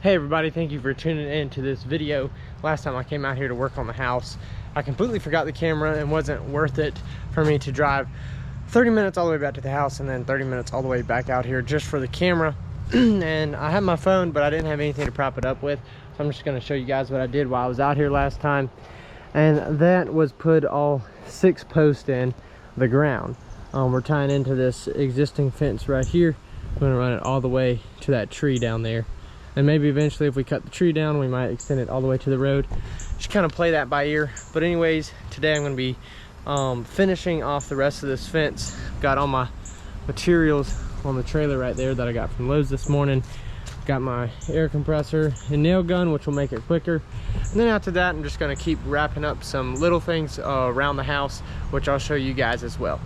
Hey everybody, thank you for tuning in to this video. Last time I came out here to work on the house, I completely forgot the camera and wasn't worth it for me to drive 30 minutes all the way back to the house and then 30 minutes all the way back out here just for the camera. And I had my phone, but I didn't have anything to prop it up with. So I'm just gonna show you guys what I did while I was out here last time. And that was put all 6 posts in the ground. We're tying into this existing fence right here. I'm gonna run it all the way to that tree down there. And maybe eventually if we cut the tree down, we might extend it all the way to the road. Just kind of play that by ear. But anyways, today I'm gonna be finishing off the rest of this fence. Got all my materials on the trailer right there that I got from Lowe's this morning. Got my air compressor and nail gun, which will make it quicker. And then after that, I'm just gonna keep wrapping up some little things around the house, which I'll show you guys as well.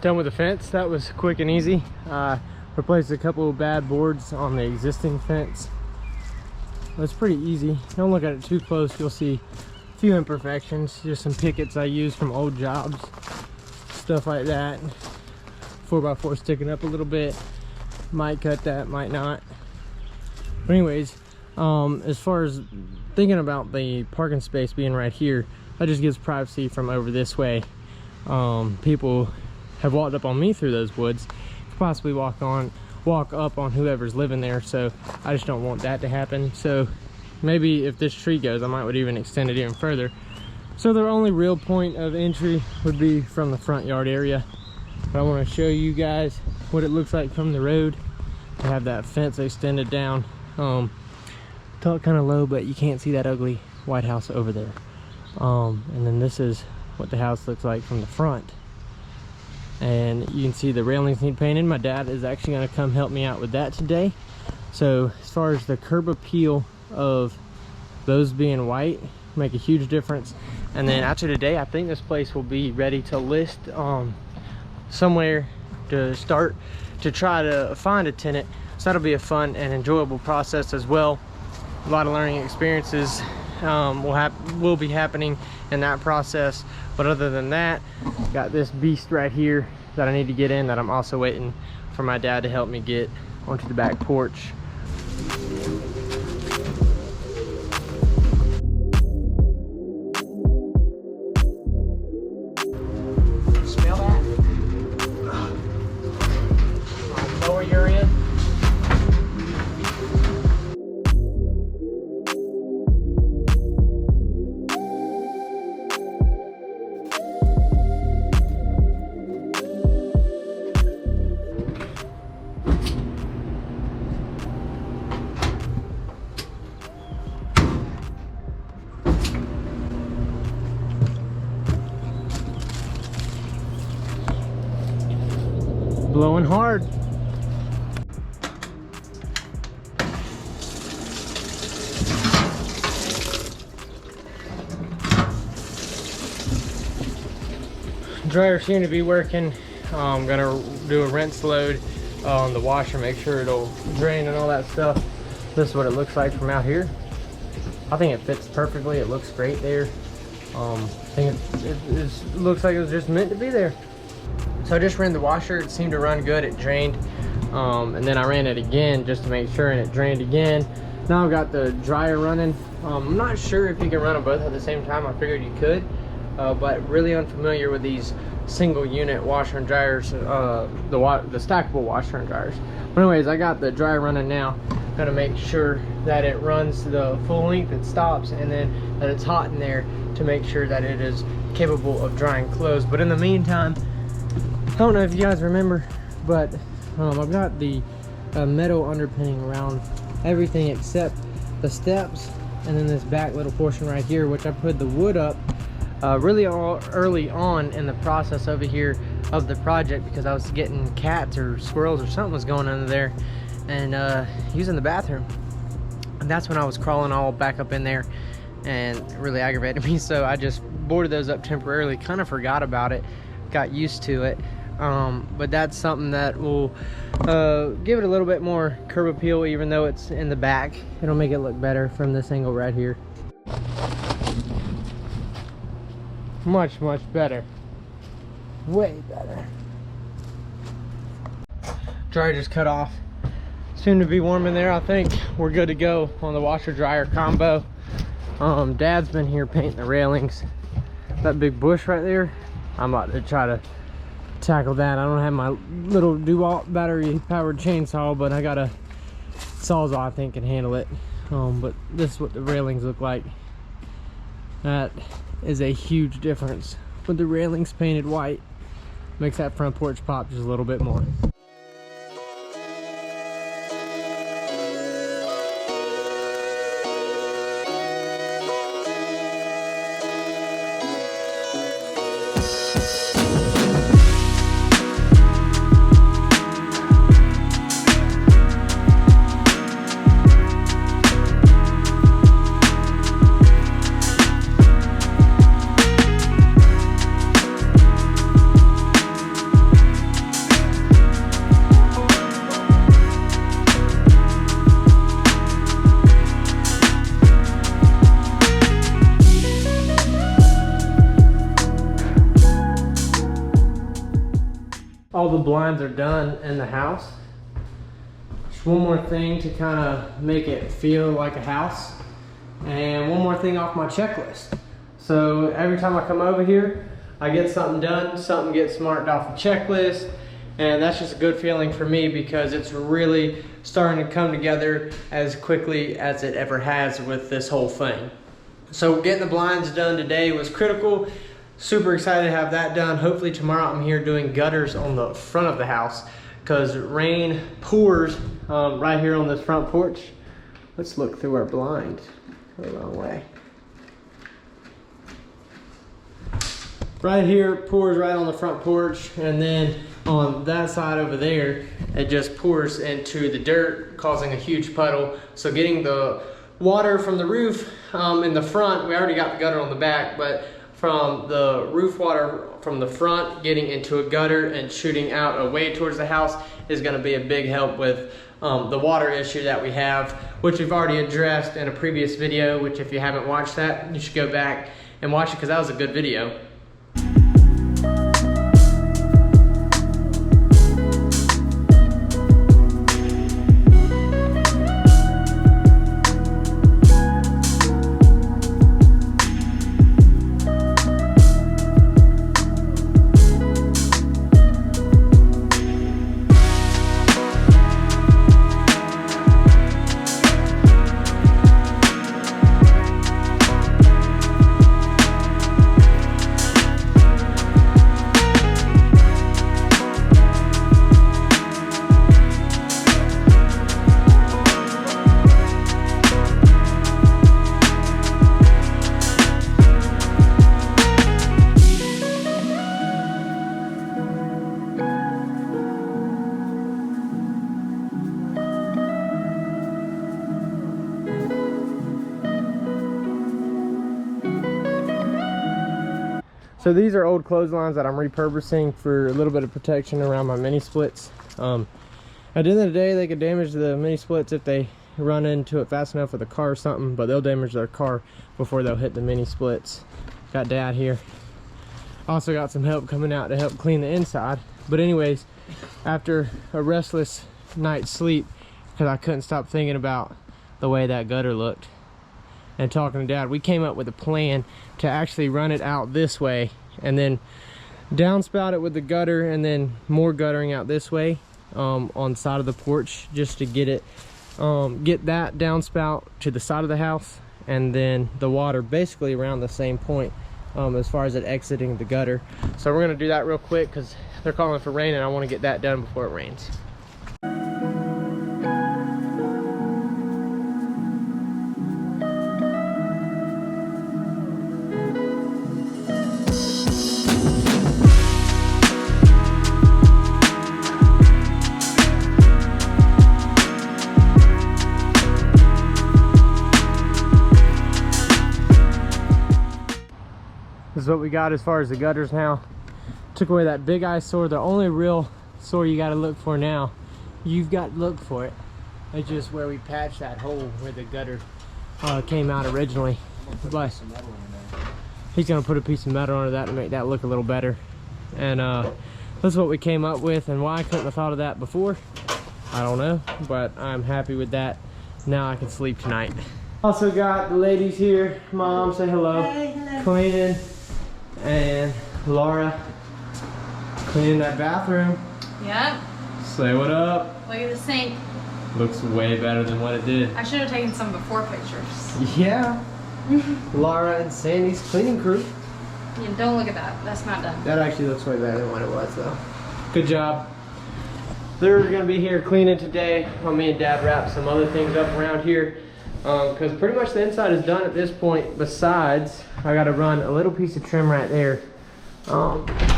Done with the fence. That was quick and easy. Replaced a couple of bad boards on the existing fence. It was pretty easy. Don't look at it too close, you'll see a few imperfections. Just some pickets I used from old jobs, stuff like that. 4x4 sticking up a little bit. Might cut that, might not. But anyways, as far as thinking about the parking space being right here, that just gives privacy from over this way. People have walked up on me through those woods, could possibly walk up on whoever's living there, so I just don't want that to happen. So maybe if this tree goes, I might would even extend it even further. So the only real point of entry would be from the front yard area. But I want to show you guys what it looks like from the road. I have that fence extended down. Tucked kind of low, but you can't see that ugly White House over there. And then this is what the house looks like from the front. And you can see the railings need painted. My dad is actually going to come help me out with that today. So as far as the curb appeal of those being white, make a huge difference. And then after today, I think this place will be ready to list somewhere to start to try to find a tenant. So that'll be a fun and enjoyable process as well. A lot of learning experiences will be happening in that process. But other than that, got this beast right here that I need to get in, that I'm also waiting for my dad to help me get onto the back porch. Smell that? Lower your end. Blowing hard. Dryer seemed to be working. I'm gonna do a rinse load on the washer, make sure it'll drain and all that stuff. This is what it looks like from out here. I think it fits perfectly. It looks great there. I think it looks like it was just meant to be there. So I just ran the washer. It seemed to run good. It drained. And then I ran it again just to make sure, and it drained again. Now I've got the dryer running. I'm not sure if you can run them both at the same time. I figured you could, but really unfamiliar with these single unit washer and dryers, the stackable washer and dryers. But anyways, I got the dryer running now. Gotta make sure that it runs to the full length, it stops, and then that it's hot in there to make sure that it is capable of drying clothes. But in the meantime, I don't know if you guys remember, but I've got the metal underpinning around everything except the steps, and then this back little portion right here, which I put the wood up really early on in the process over here of the project, because I was getting cats or squirrels or something was going under there and using the bathroom, and that's when I was crawling all back up in there, and it really aggravated me. So I just boarded those up temporarily, kind of forgot about it, got used to it. But that's something that will give it a little bit more curb appeal, even though it's in the back. It'll make it look better from this angle right here. Much better, way better. Dryer just cut off. Soon to be warm in there. I think we're good to go on the washer dryer combo. Dad's been here painting the railings. That big bush right there, I'm about to try to tackle that. I don't have my little DeWalt battery powered chainsaw, but I got a sawzall I think can handle it. But this is what the railings look like. That is a huge difference. With the railings painted white, makes that front porch pop just a little bit more. All the blinds are done in the house. Just one more thing to kind of make it feel like a house, and one more thing off my checklist. So every time I come over here, I get something done, something gets marked off the checklist, and that's just a good feeling for me, because it's really starting to come together as quickly as it ever has with this whole thing. So getting the blinds done today was critical. Super excited to have that done. Hopefully tomorrow I'm here doing gutters on the front of the house, because rain pours right here on this front porch. Let's look through our blind. The wrong way. Right here pours right on the front porch, and then on that side over there it just pours into the dirt, causing a huge puddle. So getting the water from the roof in the front, we already got the gutter on the back, but from the roof water from the front getting into a gutter and shooting out away towards the house is going to be a big help with the water issue that we have, which we've already addressed in a previous video, which if you haven't watched that, you should go back and watch it, because that was a good video. So these are old clotheslines that I'm repurposing for a little bit of protection around my mini splits. At the end of the day, they could damage the mini splits if they run into it fast enough with a car or something, but they'll damage their car before they'll hit the mini splits. Got Dad here. Also got some help coming out to help clean the inside. But anyways, after a restless night's sleep, because I couldn't stop thinking about the way that gutter looked, and talking to Dad, we came up with a plan to actually run it out this way and then downspout it with the gutter, and then more guttering out this way on the side of the porch, just to get it get that downspout to the side of the house, and then the water basically around the same point as far as it exiting the gutter. So we're gonna do that real quick because they're calling for rain and I want to get that done before it rains. This is what we got as far as the gutters now. Took away that big eyesore. The only real sore you got to look for now, you've got to look for it. It's just where we patched that hole where the gutter came out originally. But he's gonna put a piece of metal under that to make that look a little better. And that's what we came up with. And why I couldn't have thought of that before, I don't know. But I'm happy with that. Now I can sleep tonight. Also got the ladies here. Mom, say hello. Hey, hello. Cleaning. And Laura cleaning that bathroom. Yep. Say what up. Look at the sink. Looks way better than what it did. I should have taken some before pictures. Yeah. Laura and Sandy's cleaning crew. Yeah, don't look at that. That's not done. That actually looks way better than what it was though. Good job. They're gonna be here cleaning today while me and Dad wrap some other things up around here. Because pretty much the inside is done at this point. Besides, I got to run a little piece of trim right there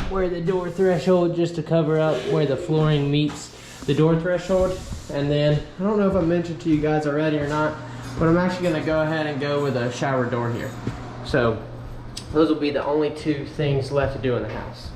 where the door threshold, just to cover up where the flooring meets the door threshold. And then, I don't know if I mentioned to you guys already or not, but I'm actually going to go ahead and go with a shower door here. So, those will be the only two things left to do in the house.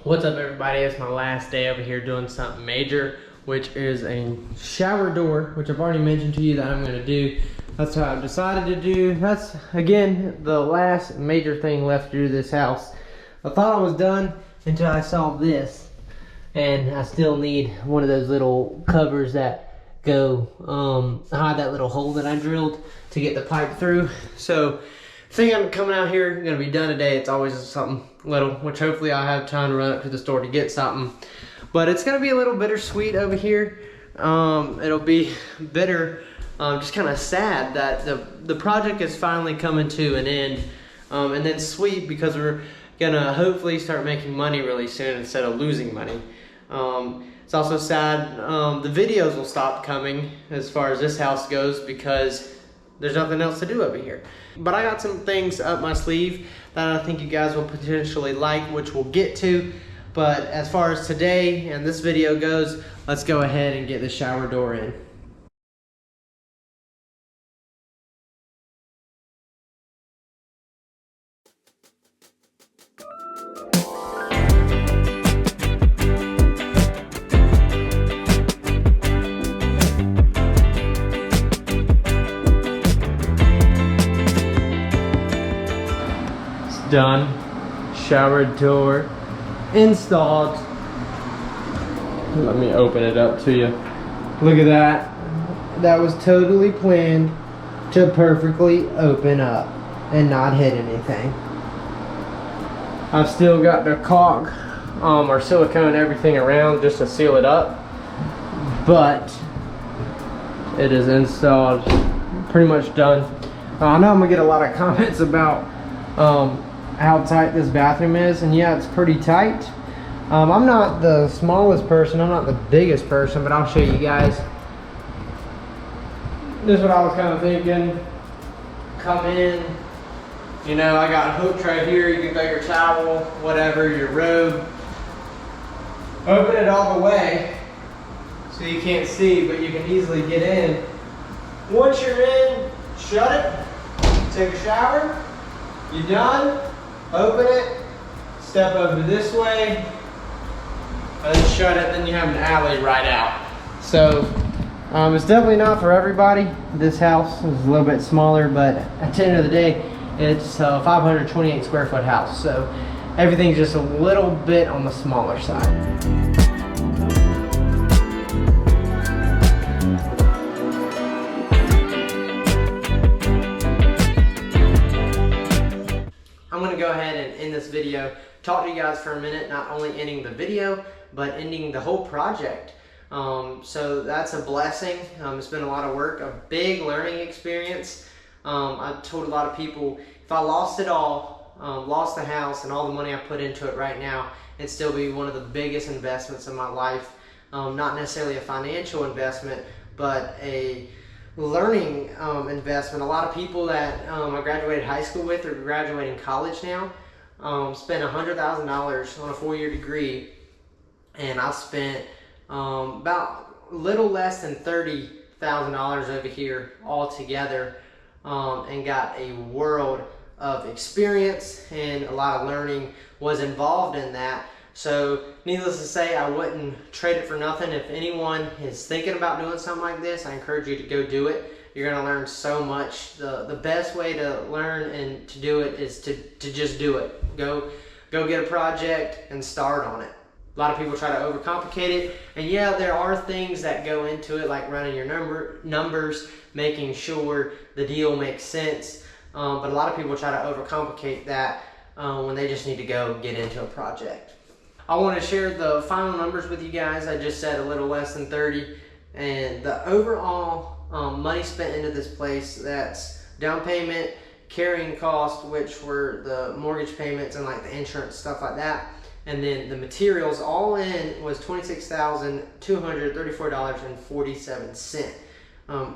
What's up everybody, it's my last day over here doing something major, which is a shower door, which I've already mentioned to you that I'm going to do. That's what I've decided to do. That's, again, the last major thing left to do to this house. I thought I was done until I saw this, and I still need one of those little covers that go hide that little hole that I drilled to get the pipe through. So thing I'm coming out here, gonna be done today. It's always something little, which hopefully I'll have time to run up to the store to get something. But it's gonna be a little bittersweet over here. It'll be bitter, just kind of sad that the project is finally coming to an end. And then sweet because we're gonna hopefully start making money really soon instead of losing money. It's also sad the videos will stop coming as far as this house goes because there's nothing else to do over here. But I got some things up my sleeve that I think you guys will potentially like, which we'll get to. But as far as today and this video goes, let's go ahead and get the shower door in. Done. Shower door installed. Let me open it up to you. Look at that. That was totally planned to perfectly open up and not hit anything. I've still got the caulk or silicone everything around just to seal it up, but it is installed, pretty much done. I know I'm gonna get a lot of comments about how tight this bathroom is, and yeah, it's pretty tight. I'm not the smallest person, I'm not the biggest person, but I'll show you guys. This is what I was kind of thinking. Come in, you know, I got hooks right here. You can throw your towel, whatever, your robe. Open it all the way so you can't see, but you can easily get in. Once you're in, shut it, take a shower, you're done, open it, step over this way, and then shut it, then you have an alley right out. So it's definitely not for everybody. This house is a little bit smaller, but at the end of the day, it's a 528 square foot house. So everything's just a little bit on the smaller side. I'm gonna go ahead and end this video, talk to you guys for a minute, not only ending the video, but ending the whole project. So that's a blessing. It's been a lot of work, a big learning experience. I've told a lot of people, if I lost it all, lost the house and all the money I put into it right now, it'd still be one of the biggest investments in my life. Not necessarily a financial investment, but a learning investment. A lot of people that I graduated high school with are graduating college now. Spent $100,000 on a 4-year degree, and I've spent about a little less than $30,000 over here altogether, and got a world of experience, and a lot of learning was involved in that. So needless to say, I wouldn't trade it for nothing. If anyone is thinking about doing something like this, I encourage you to go do it. You're gonna learn so much. The best way to learn and to do it is to just do it. Go get a project and start on it. A lot of people try to overcomplicate it, and yeah, there are things that go into it, like running your numbers, making sure the deal makes sense. But a lot of people try to overcomplicate that when they just need to go get into a project. I want to share the final numbers with you guys. I just said a little less than 30, and the overall money spent into this place, that's down payment, carrying cost, which were the mortgage payments and like the insurance, stuff like that, and then the materials, all in was $26,234.47.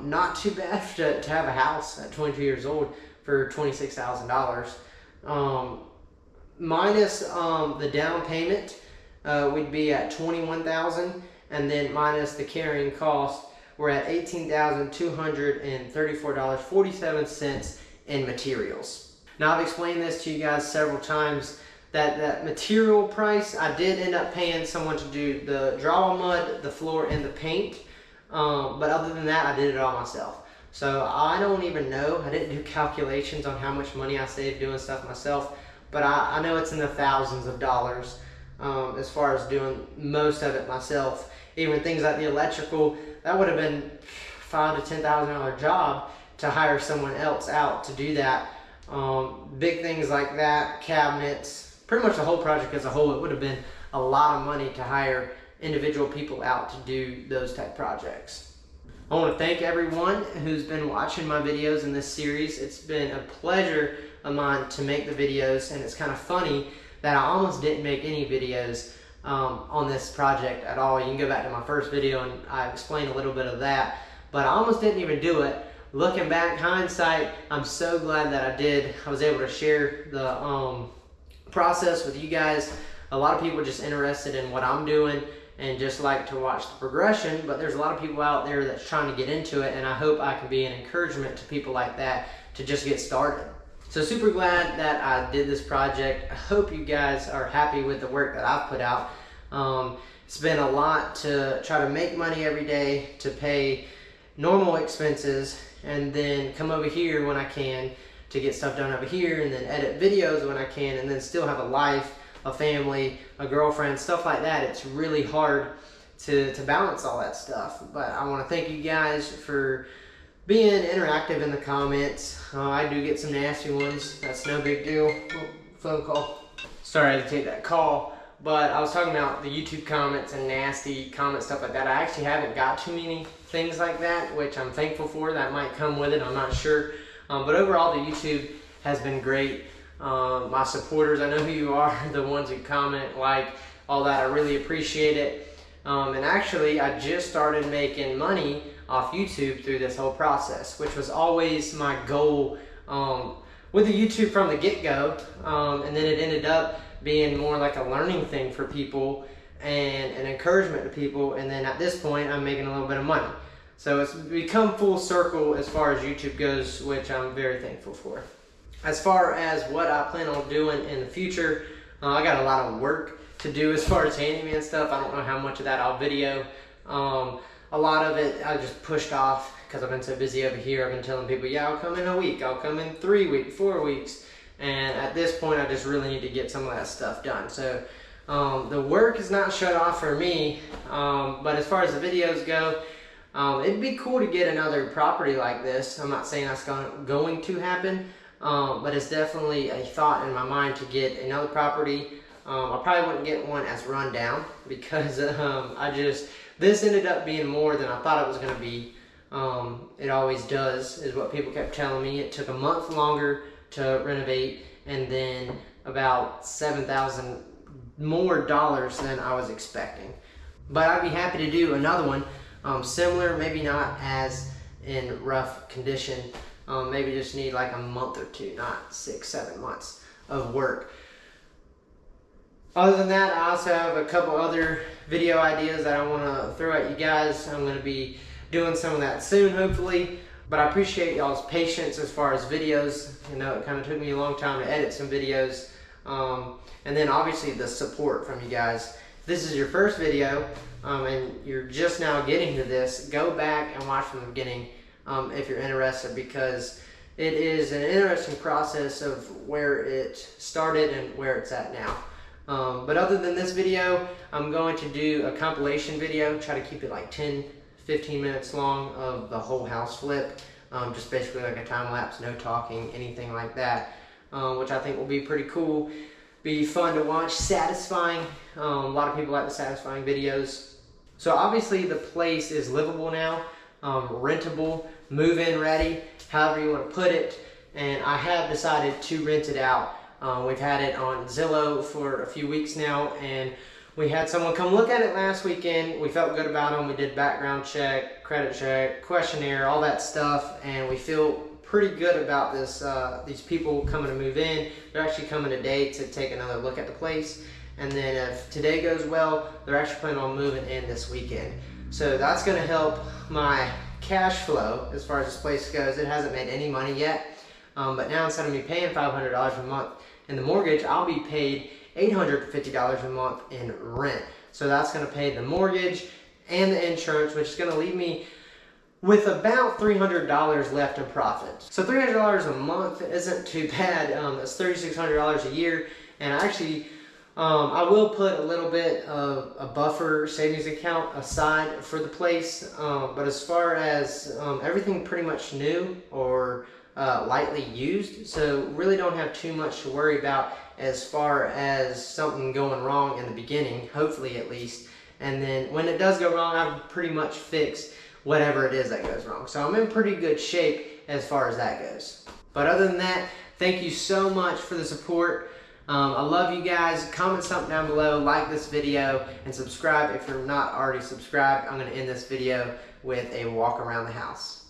Not too bad to have a house at 22 years old for $26,000. Minus the down payment, we'd be at $21,000, and then minus the carrying cost, we're at $18,234.47 in materials. Now, I've explained this to you guys several times, that material price, I did end up paying someone to do the drywall mud, the floor, and the paint. But other than that, I did it all myself. So I don't even know, I didn't do calculations on how much money I saved doing stuff myself, but I know it's in the thousands of dollars as far as doing most of it myself. Even things like the electrical, that would have been $5,000 to $10,000 job to hire someone else out to do that. Big things like that, cabinets, pretty much the whole project as a whole, it would have been a lot of money to hire individual people out to do those type projects. I want to thank everyone who's been watching my videos in this series. It's been a pleasure of mine to make the videos, and it's kind of funny that I almost didn't make any videos on this project at all. You can go back to my first video and I explained a little bit of that, but I almost didn't even do it. Looking back, hindsight, I'm so glad that I did. I was able to share the process with you guys. A lot of people are just interested in what I'm doing and just like to watch the progression, but there's a lot of people out there that's trying to get into it, and I hope I can be an encouragement to people like that to just get started. So super glad that I did this project. I hope you guys are happy with the work that I've put out. It's been a lot to try to make money every day, to pay normal expenses, and then come over here when I can to get stuff done over here, and then edit videos when I can, and then still have a life, a family, a girlfriend, stuff like that. It's really hard to balance all that stuff. But I want to thank you guys for being interactive in the comments. I do get some nasty ones. That's no big deal. Oh, phone call. Sorry I had to take that call. But I was talking about the YouTube comments and nasty comments, stuff like that. I actually haven't got too many things like that, which I'm thankful for. That might come with it, I'm not sure. But overall, the YouTube has been great. my supporters. I know who you are, the ones who comment, like, all that. I really appreciate it. And actually, I just started making money off YouTube through this whole process, which was always my goal with the YouTube from the get-go. And then it ended up being more like a learning thing for people and an encouragement to people. And then at this point, I'm making a little bit of money. So it's become full circle as far as YouTube goes, which I'm very thankful for. As far as what I plan on doing in the future, I got a lot of work to do as far as handyman stuff. I don't know how much of that I'll video. A lot of it I just pushed off because I've been so busy over here. I've been telling people, yeah, I'll come in a week, I'll come in 3 weeks, 4 weeks. And at this point, I just really need to get some of that stuff done. So the work is not shut off for me, but as far as the videos go, it'd be cool to get another property like this. I'm not saying that's going to happen, but it's definitely a thought in my mind to get another property. I probably wouldn't get one as run down because this ended up being more than I thought it was going to be. It always does, is what people kept telling me. It took a month longer to renovate, and then about $7,000 more than I was expecting. But I'd be happy to do another one, similar, maybe not as in rough condition. Maybe just need like a month or two, not 6-7 months of work. Other than that, I also have a couple other video ideas that I want to throw at you guys. I'm going to be doing some of that soon, hopefully. But I appreciate y'all's patience as far as videos. You know, it kind of took me a long time to edit some videos. And then obviously the support from you guys. If this is your first video and you're just now getting to this, go back and watch from the beginning if you're interested, because it is an interesting process of where it started and where it's at now. But other than this video, I'm going to do a compilation video, try to keep it like 10-15 minutes long of the whole house flip. Just basically like a time lapse, no talking, anything like that, which I think will be pretty cool. Be fun to watch, satisfying. A lot of people like the satisfying videos. So obviously the place is livable now, rentable, move-in ready, however you want to put it. And I have decided to rent it out. We've had it on Zillow for a few weeks now, and we had someone come look at it last weekend. We felt good about them. We did background check, credit check, questionnaire, all that stuff, and we feel pretty good about this. These people coming to move in, they're actually coming today to take another look at the place. And then if today goes well, they're actually planning on moving in this weekend. So that's going to help my cash flow as far as this place goes. It hasn't made any money yet, but now instead of me paying $500 a month in the mortgage, I'll be paid $850 a month in rent. So that's going to pay the mortgage and the insurance, which is going to leave me with about $300 left in profit. So $300 a month isn't too bad. That's $3,600 a year. And actually, I will put a little bit of a buffer savings account aside for the place. But as far as everything pretty much new or lightly used, so really don't have too much to worry about as far as something going wrong in the beginning, hopefully at least. And then when it does go wrong, I've pretty much fixed whatever it is that goes wrong. So I'm in pretty good shape as far as that goes. But other than that, thank you so much for the support. I love you guys. Comment something down below, like this video, and subscribe if you're not already subscribed. I'm going to end this video with a walk around the house.